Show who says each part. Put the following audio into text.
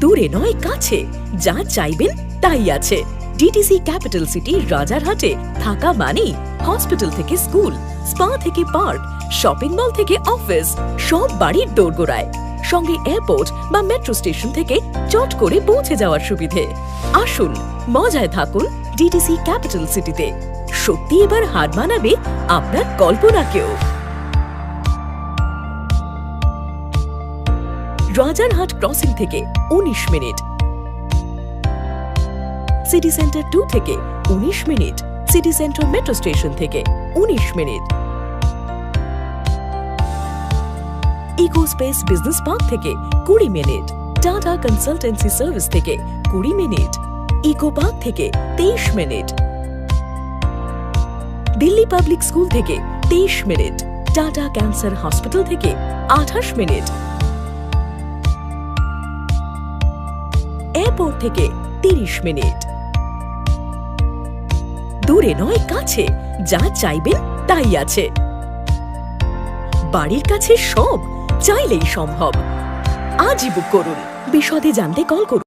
Speaker 1: দূরে নয় কাছে, যা চাইবেন তাই আছে। ডিটিসি ক্যাপিটাল সিটি রাজারহাটে থাকা মানেই হসপিটাল থেকে স্কুল, স্পা থেকে পার্ক, শপিং মল থেকে অফিস, সব বাড়ির দোরগোড়ায়। সঙ্গে এয়ারপোর্ট বা মেট্রো স্টেশন থেকে চট করে পৌঁছে যাওয়ার সুবিধে। আসুন, মজায় থাকুন ডিটিসি ক্যাপিটাল সিটিতে। সত্যি এবার হার মানাবে আপনার কল্পনাকেও। রাজারহাট ক্রসিং থেকে 19 মিনিট, সিটি সেন্টার 2 থেকে 19 মিনিট, সিটি সেন্টার মেট্রো স্টেশন থেকে 19 মিনিট, ইকো স্পেস বিজনেস পার্ক থেকে 20 মিনিট, টাটা কনসালটেন্সি সার্ভিস থেকে 20 মিনিট, ইকো পার্ক থেকে 23 মিনিট, দিল্লি পাবলিক স্কুল থেকে 23 মিনিট, টাটা ক্যান্সার হসপিটাল থেকে 28 মিনিট, এয়ারপোর্ট থেকে 30 মিনিট। দূরে নয় কাছে, যা চাইবেন তাই আছে। বাড়ির কাছে সব চাইলেই সম্ভব। আজই বুক করুন। বিশদে জানতে কল করুন